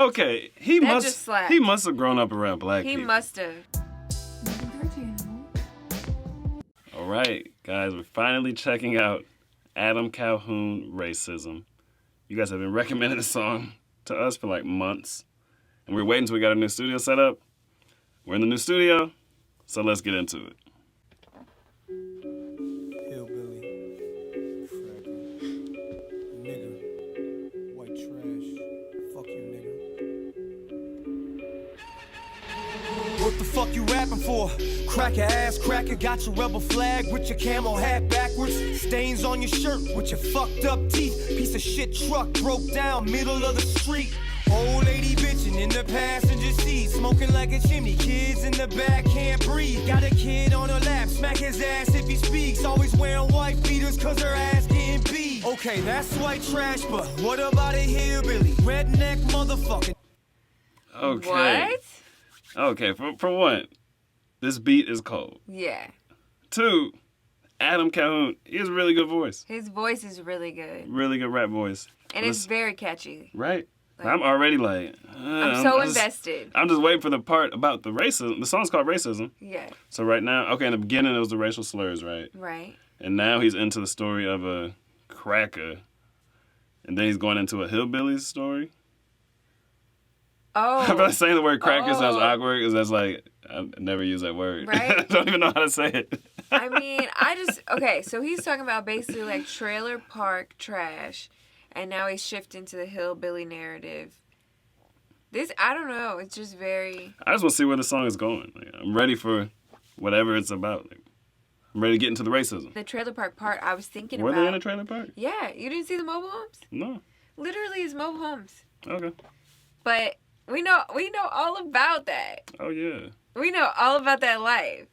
Okay, he must have grown up around black people. He must have. All right, guys, we're finally checking out Adam Calhoun, Racism. You guys have been recommending this song to us for like months, and we're waiting until we got a new studio set up. We're in the new studio, so let's get into it. What the fuck you rapping for? Cracker ass cracker, got your rebel flag with your camel hat backwards. Stains on your shirt with your fucked up teeth. Piece of shit truck broke down middle of the street. Old lady bitching in the passenger seat, smoking like a chimney. Kids in the back can't breathe. Got a kid on her lap, smack his ass if he speaks. Always wearing white beaters cause her ass getting beat. Okay, that's white trash, but what about a hillbilly? Redneck motherfucker. Okay. What? Okay, for one, this beat is cold. Yeah. 2, Adam Calhoun, he has a really good voice. His voice is really good. Really good rap voice. And it's very catchy. Right? I'm already like... I'm so invested. I'm just waiting for the part about the racism. The song's called Racism. Yeah. So right now, okay, in the beginning it was the racial slurs, right? Right. And now he's into the story of a cracker. And then he's going into a hillbilly story. Oh. I'm not saying the word cracker sounds awkward because that's like, I never use that word. Right? I don't even know how to say it. I mean, okay, so he's talking about basically like trailer park trash, and now he's shifting to the hillbilly narrative. This, I don't know, it's just very... I just want to see where the song is going. Like, I'm ready for whatever it's about. Like, I'm ready to get into the racism. The trailer park part, I was thinking Were about... they in a trailer park? Yeah, you didn't see the mobile homes? No. Literally, it's mobile homes. Okay. But... We know all about that. Oh, yeah. We know all about that life.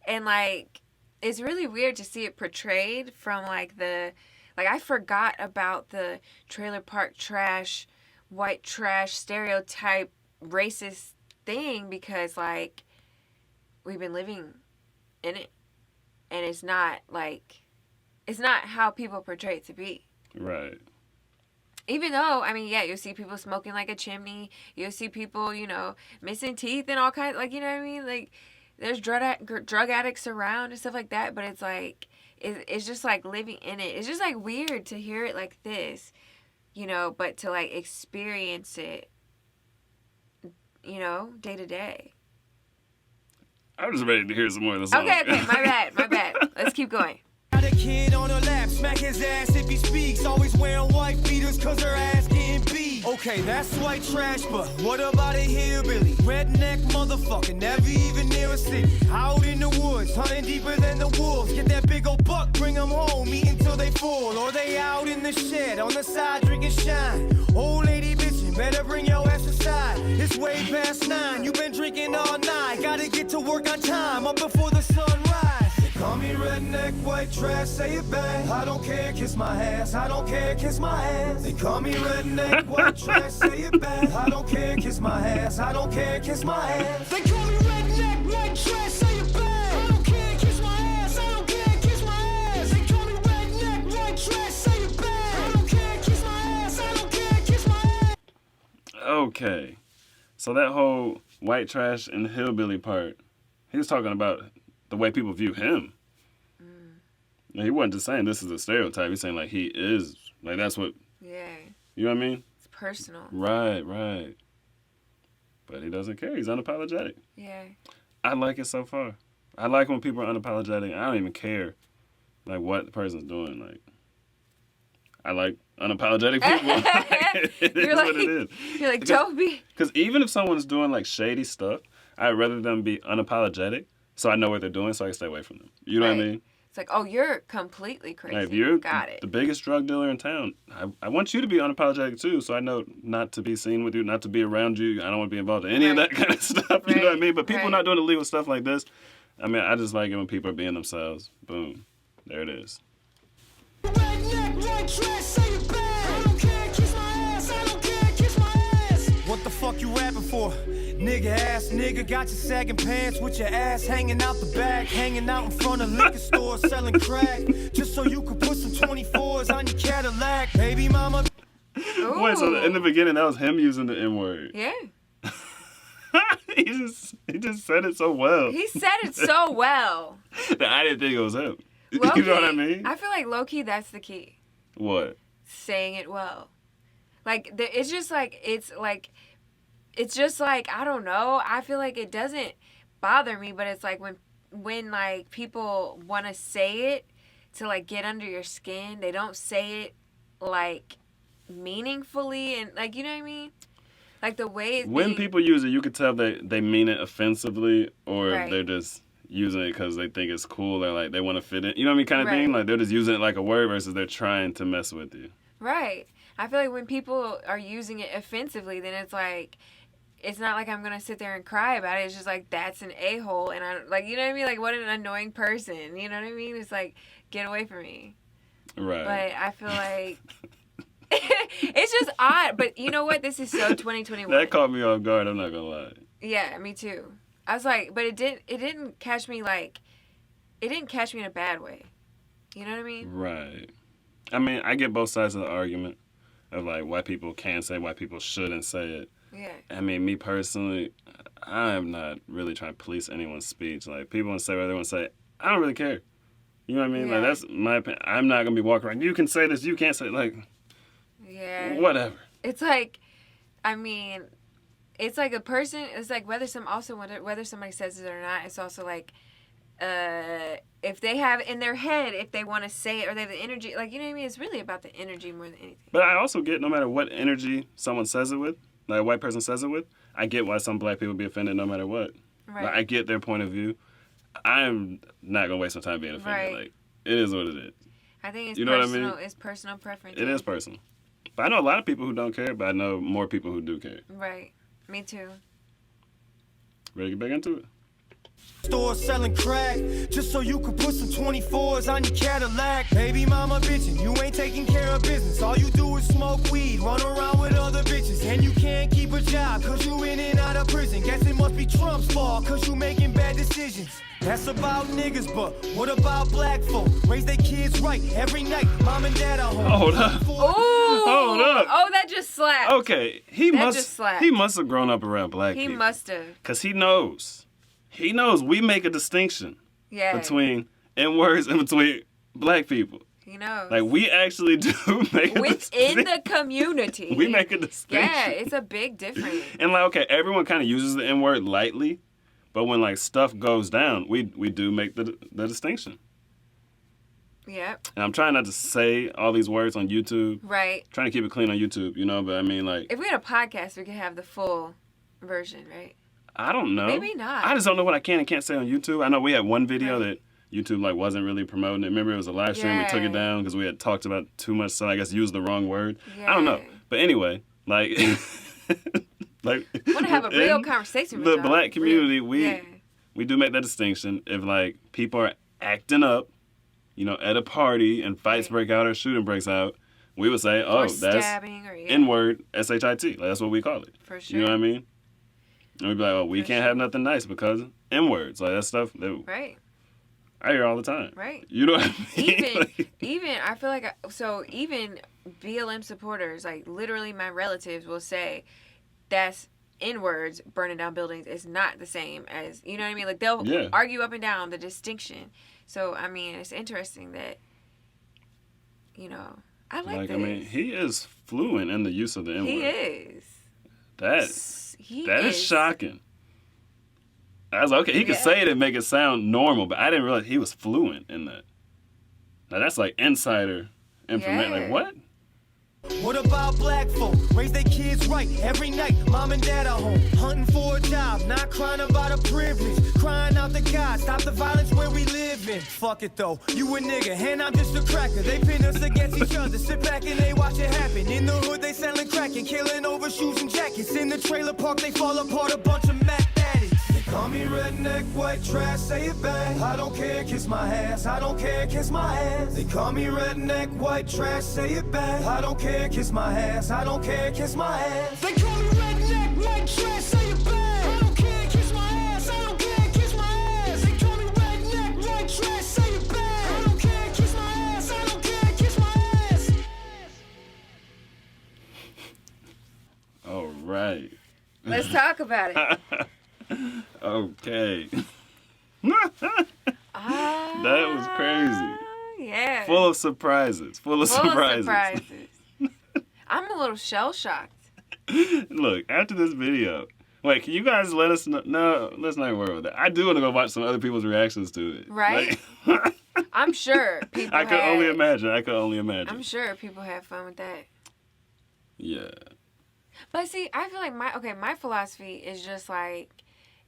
And, like, it's really weird to see it portrayed from, like, I forgot about the trailer park trash, white trash, stereotype, racist thing because, like, we've been living in it. And it's not how people portray it to be. Right. Even though, I mean, yeah, you'll see people smoking like a chimney. You'll see people, missing teeth and all kinds, like, you know what I mean? Like, there's drug addicts around and stuff like that. But it's like, it's just like living in it. It's just like weird to hear it like this, but to like experience it, day to day. I'm just ready to hear some more of the song. Okay, my bad. Let's keep going. Got a kid on her lap, smack his ass if he speaks. Always wearing white beaters cause her ass getting beat. Okay, that's white trash, but what about a hillbilly? Redneck motherfucker, never even near a city. Out in the woods, hunting deeper than the wolves. Get that big old buck, bring them home, eat until they full. Or they out in the shed, on the side drinking shine. Old lady bitchin', better bring your ass inside. It's way past 9, you been drinking all night. Gotta get to work on time, up before the sun rise. Call me redneck, white trash, say it back. I don't care, kiss my ass. I don't care, kiss my ass. They call me redneck, white trash, say it back. I don't care, kiss my ass. I don't care, kiss my ass. They call me redneck, white trash, say it back. I don't care, kiss my ass. I don't care, kiss my ass. They call me redneck, white trash, say it back. I don't care, kiss my ass. I don't care, kiss my ass. Okay. So that whole white trash and hillbilly part, he was talking about the way people view him. And he wasn't just saying this is a stereotype. He's saying, like, he is. Like, that's what... Yeah. You know what I mean? It's personal. Right. But he doesn't care. He's unapologetic. Yeah. I like it so far. I like when people are unapologetic. I don't even care, like, what the person's doing. Like, I like unapologetic people. It is what it is. You're like, don't be... Because even if someone's doing, like, shady stuff, I'd rather them be unapologetic so I know what they're doing so I can stay away from them. You know what I mean? It's like, oh, you're completely crazy. Like, if you're Got it. the biggest drug dealer in town, I want you to be unapologetic too, so I know not to be seen with you, not to be around you. I don't want to be involved in any of that kind of stuff. You know what I mean? But people not doing illegal stuff like this, I mean, I just like it when people are being themselves. Boom. There it is. What the fuck you rapping for? Nigga ass nigga, got your sagging pants with your ass hanging out the back, hanging out in front of liquor stores selling crack, just so you could put some 24s on your Cadillac. Baby mama. Wait, so in the beginning, that was him using the N word. Yeah. he just said it so well. He said it so well. That I didn't think it was him. Low-key, You know what I mean? I feel like low-key, that's the key. What? Saying it well. Like, it's just like, I don't know. I feel like it doesn't bother me, but it's like when like, people want to say it to, like, get under your skin, they don't say it, like, meaningfully, and, like, you know what I mean? Like, the way when people use it, you could tell they mean it offensively, or Right. they're just using it because they think it's cool, or like they want to fit in. You know what I mean? Kind of Right. thing. Like they're just using it like a word versus they're trying to mess with you. Right. I feel like when people are using it offensively, then it's like, it's not like I'm going to sit there and cry about it. It's just like, that's an a-hole. And I, like, you know what I mean? Like, what an annoying person. You know what I mean? It's like, get away from me. Right. But I feel like it's just odd. But you know what? This is so 2021. That caught me off guard. I'm not gonna lie. Yeah, me too. I was like, but it didn't catch me like, it didn't catch me in a bad way. You know what I mean? Right. I mean, I get both sides of the argument of like why people can say, why people shouldn't say it. Yeah. I mean, me personally, I'm not really trying to police anyone's speech. Like, people want to say what they want to say. I don't really care. You know what I mean? Yeah. Like, that's my opinion. I'm not going to be walking around, you can say this, you can't say, like, Yeah. whatever. It's like, I mean, it's like a person, it's like whether somebody says it or not, it's also like, if they have in their head, if they want to say it or they have the energy, like, you know what I mean? It's really about the energy more than anything. But I also get, no matter what energy someone says it with, like a white person says it with, I get why some black people be offended no matter what. Right. Like, I get their point of view. I'm not going to waste my time being offended. Right. Like, it is what it is. I think it's You know what I personal. mean? It's personal preference. It is personal. But I know a lot of people who don't care, but I know more people who do care. Right. Me too. Ready to get back into it? Store selling crack, just so you could put some 24s on your Cadillac. Baby mama bitchin', you ain't taking care of business. All you do is smoke weed, run around with other bitches. And you can't keep a job, cause you in and out of prison. Guess it must be Trump's fault, cause you making bad decisions. That's about niggas, but what about black folk? Raise their kids right every night, mom and dad are home. Hold up. Oh, Hold up. Oh, that just slapped. Okay, just slapped. he must have grown up around black He people. must have. Because he knows we make a distinction Yeah. between N-words and between black people. He knows. Like, we actually do make a Within distinction. the community. We make a distinction. Yeah, it's a big difference. And like, okay, everyone kind of uses the N-word lightly, but when like stuff goes down, we do make the distinction. Yep. And I'm trying not to say all these words on YouTube. Right. Trying to keep it clean on YouTube, you know, but I mean, like, If we had a podcast, we could have the full version, right? I don't know. Maybe not. I just don't know what I can and can't say on YouTube. I know we had one video that YouTube like wasn't really promoting it. Remember, it was a live stream. We took it down because we had talked about too much, so I guess used the wrong word. I don't know. Yeah. But anyway, like, like I want to have a real in conversation with the y'all. black community, Real. we do make that distinction. If like people are acting up, you know, at a party and fights break out or shooting breaks out, we would say, Or oh, that's stabbing or N-word, S-H-I-T. Like, that's what we call it. For sure. You know what I mean? And we'd be like, oh, we For can't sure. have nothing nice because N-words. Like, that stuff that Right. I hear all the time. Right. You know what I mean? Even I feel like even BLM supporters, like literally my relatives will say that's N-words burning down buildings is not the same as, you know what I mean? Like they'll argue up and down the distinction. So I mean, it's interesting that, you know, I like this. I mean, he is fluent in the use of the N-word. He is. That is shocking. I was like, okay, he could say it and make it sound normal, but I didn't realize he was fluent in that. Now that's like insider information. Yeah. Like, what? What about black folk? Raise their kids right every night, mom and dad are home. Hunting for a job, not crying about a privilege. Crying out to God, stop the violence where we live in. Fuck it though, you a nigga and I'm just a cracker. They pin us against each other, sit back and they watch it happen. In the hood they selling crack and killing over shoes and jackets. In the trailer park they fall apart, a bunch of Mac addicts. They call me redneck, white trash, say it back. I don't care, kiss my ass. I don't care, kiss my ass. They call me redneck, white trash, say it back. I don't care, kiss my ass. I don't care, kiss my ass. They call me redneck, white trash, say it back. I don't care, kiss my ass. I don't care, kiss my ass. They call me redneck, white trash, say it back. I don't care, kiss my ass. I don't care, kiss my ass. Let's talk about it. Okay. That was crazy. Yeah. Full of surprises. Full of surprises. I'm a little shell-shocked. Look, after this video, wait, can you guys let us know? No, let's not worry about that. I do want to go watch some other people's reactions to it. Right? Like, I'm sure people I could only imagine. I'm sure people have fun with that. Yeah. But see, I feel like my philosophy is just like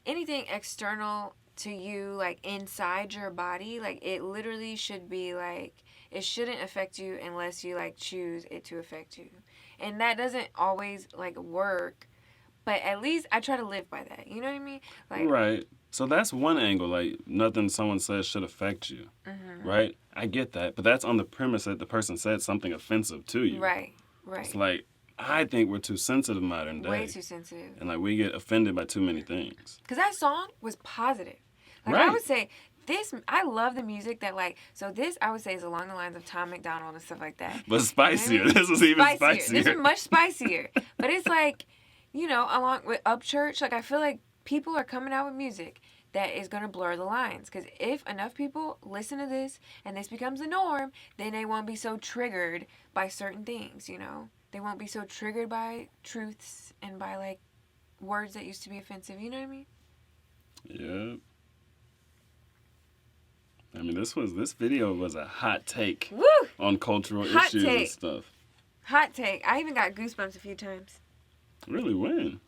anything external to you, like inside your body, like it literally should be like, it shouldn't affect you unless you like choose it to affect you. And that doesn't always like work, but at least I try to live by that. You know what I mean? Like, right. So that's one angle, like nothing someone says should affect you. Mm-hmm. Right? I get that, but that's on the premise that the person said something offensive to you. Right. It's like, I think we're too sensitive modern day. Way too sensitive. And like we get offended by too many things. Because that song was positive. Like right. I would say this, I love the music that like, so this I would say is along the lines of Tom McDonald and stuff like that. But spicier. This was even spicier. This is much spicier. But it's like, you know, along with Upchurch, like I feel like people are coming out with music that is going to blur the lines. Because if enough people listen to this and this becomes the norm, then they won't be so triggered by certain things, you know? They won't be so triggered by truths and by like words that used to be offensive. You know what I mean? Yeah. I mean, this video was a hot take. Woo! On cultural Hot issues take. and stuff. Hot take. I even got goosebumps a few times. Really? When?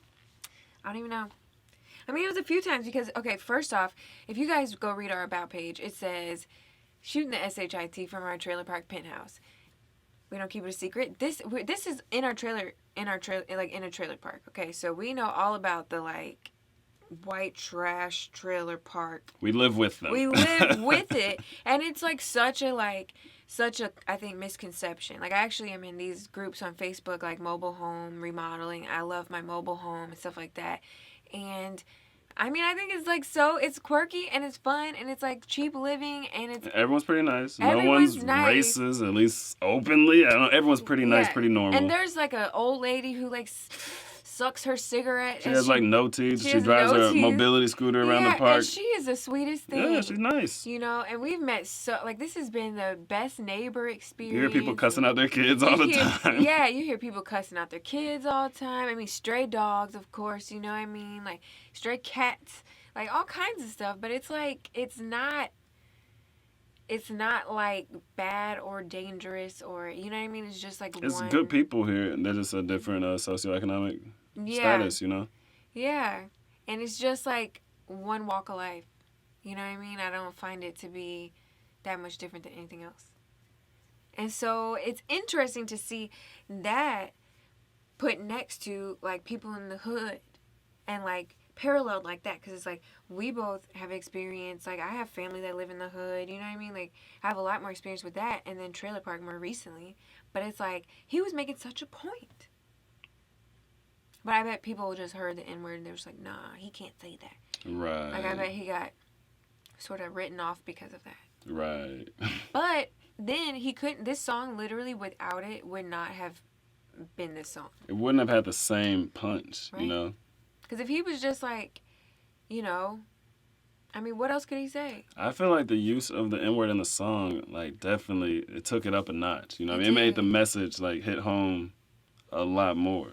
I don't even know. I mean, it was a few times because, okay, first off, if you guys go read our About page, it says, shooting the SHIT from our trailer park penthouse. We don't keep it a secret. This is in a trailer park. Okay, so we know all about the like white trash trailer park. We live with them. We live with it, and it's like such a I think misconception. Like I actually am in these groups on Facebook, like mobile home remodeling. I love my mobile home and stuff like that, and I mean, I think it's like it's quirky and it's fun and it's like cheap living and it's... Everyone's pretty nice. Everyone's no one's nice. racist, at least openly. I don't know. Everyone's pretty nice, pretty normal. And there's like an old lady who like sucks her cigarette. She has like no teeth. She drives her mobility scooter around the park. And she is the sweetest thing. Yeah, she's nice. You know, and we've met this has been the best neighbor experience. You hear people cussing out their kids all the time. Yeah, you hear people cussing out their kids all the time. I mean, stray dogs, of course, you know what I mean? Like stray cats. Like all kinds of stuff, but it's like it's not like bad or dangerous or you know what I mean. It's just like it's good people here, and they're just a different socioeconomic status, you know. Yeah, and it's just like one walk of life. You know what I mean? I don't find it to be that much different than anything else. And so it's interesting to see that put next to like people in the hood and like paralleled like that, because it's like we both have experience. Like I have family that live in the hood, you know what I mean? Like I have a lot more experience with that, and then trailer park more recently. But it's like he was making such a point, but I bet people just heard the N-word and they were just like, nah, he can't say that. Right. Like I bet he got sort of written off because of that. Right. But then he couldn't. This song literally without it would not have been this song. It wouldn't have had the same punch, Right. you know. Because if he was just like, you know, I mean, what else could he say? I feel like the use of the N-word in the song, like, definitely, it took it up a notch. You know what I mean? It made the message, like, hit home a lot more.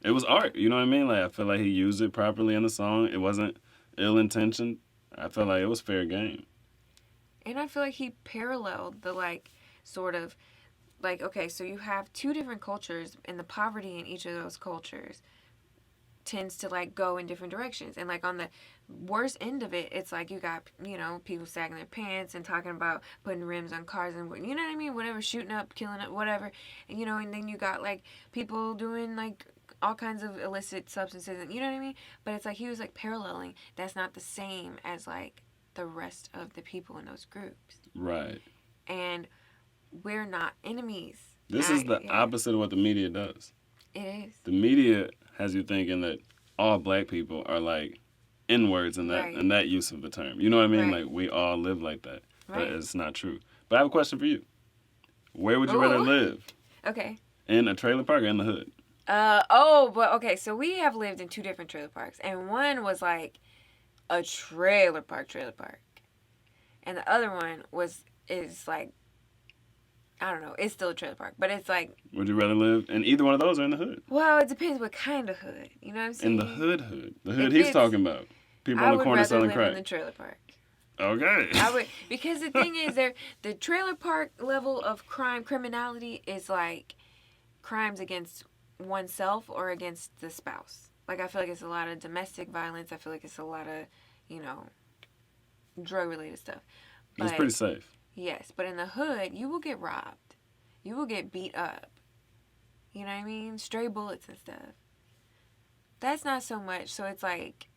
It was art, you know what I mean? Like, I feel like he used it properly in the song. It wasn't ill-intentioned. I feel like it was fair game. And I feel like he paralleled the, like, sort of, like, okay, so you have two different cultures, and the poverty in each of those cultures tends to like go in different directions. And like on the worst end of it, it's like you got, you know, people sagging their pants and talking about putting rims on cars and you know what I mean, whatever, shooting up, killing up, whatever. And you know, and then you got like people doing like all kinds of illicit substances and you know what I mean. But it's like he was like paralleling. That's not the same as like the rest of the people in those groups. Right. And we're not enemies. This is the opposite of what the media does. It is. The media has you thinking that all black people are like N-words in that in that use of the term. You know what I mean? Right. Like we all live like that. Right. But it's not true. But I have a question for you. Where would you rather live? Okay. In a trailer park or in the hood? But okay, so we have lived in 2 different trailer parks, and one was like a trailer park, and the other one is like, I don't know, it's still a trailer park, but it's like. Would you rather live in either one of those or in the hood? Well, it depends what kind of hood. You know what I'm saying? In the hood. The hood he's talking about. People on the corner selling crack. I would rather live in the trailer park. Okay. I would, because the thing is, the trailer park level of criminality is like crimes against oneself or against the spouse. Like, I feel like it's a lot of domestic violence. I feel like it's a lot of, drug-related stuff. But, it's pretty safe. Yes, but in the hood, you will get robbed. You will get beat up. You know what I mean? Stray bullets and stuff. That's not so much. So it's like,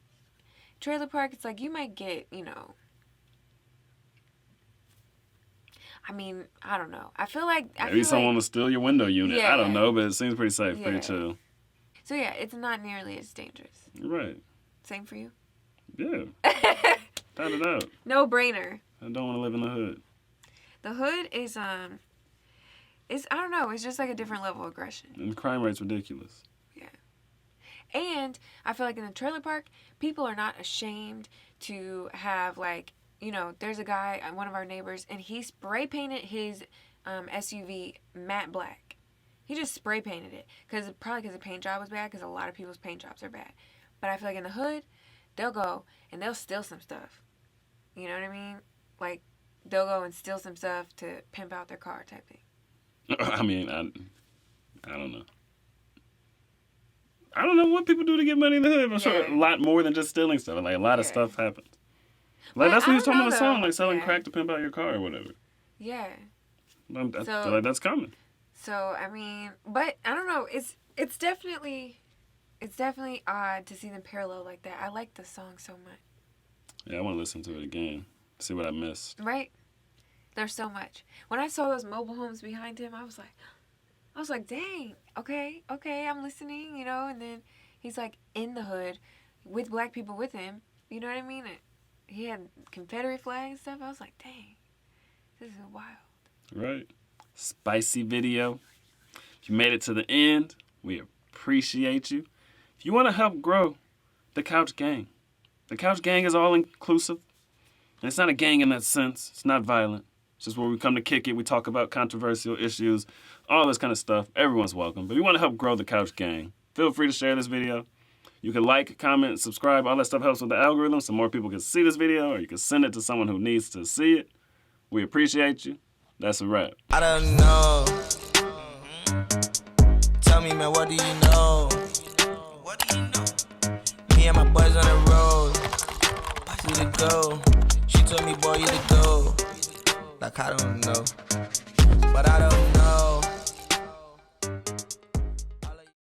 trailer park, it's like you might get, I mean, I don't know. I feel like... Maybe someone will steal your window unit. Yeah. I don't know, but it seems pretty safe, pretty chill. So yeah, it's not nearly as dangerous. Right. Same for you? Yeah. Cut it out. No brainer. I don't want to live in the hood. The hood is, I don't know, it's just like a different level of aggression. And the crime rate's ridiculous. Yeah. And I feel like in the trailer park, people are not ashamed to have, like, there's a guy, one of our neighbors, and he spray painted his SUV matte black. He just spray painted it. Probably because the paint job was bad, because a lot of people's paint jobs are bad. But I feel like in the hood, they'll go and they'll steal some stuff. You know what I mean? Like, they'll go and steal some stuff to pimp out their car type thing. I mean, I don't know. I don't know what people do to get money in the hood. I'm sure a lot more than just stealing stuff. Like, a lot of stuff happens. Like, that's what he was talking about in the song, like selling crack to pimp out your car or whatever. Yeah. That's coming. So, I mean, but I don't know. It's definitely odd to see them parallel like that. I like the song so much. Yeah, I want to listen to it again. See what I missed. Right? There's so much. When I saw those mobile homes behind him, I was like, dang, okay, I'm listening, and then he's like in the hood with black people with him. You know what I mean? He had Confederate flag and stuff. I was like, dang, this is wild. Right. Spicy video. If you made it to the end, we appreciate you. If you want to help grow the Couch Gang, the Couch Gang is all inclusive. And it's not a gang in that sense. It's not violent. It's just where we come to kick it. We talk about controversial issues, all this kind of stuff. Everyone's welcome. But if you want to help grow the Couch Gang, feel free to share this video. You can like, comment, subscribe. All that stuff helps with the algorithm so more people can see this video, or you can send it to someone who needs to see it. We appreciate you. That's a wrap. I don't know. Tell me, man, what do you know? What do you know? Me and my boys on the road. We to go. She told me, boy, you to go. Like, I don't know. But I don't know.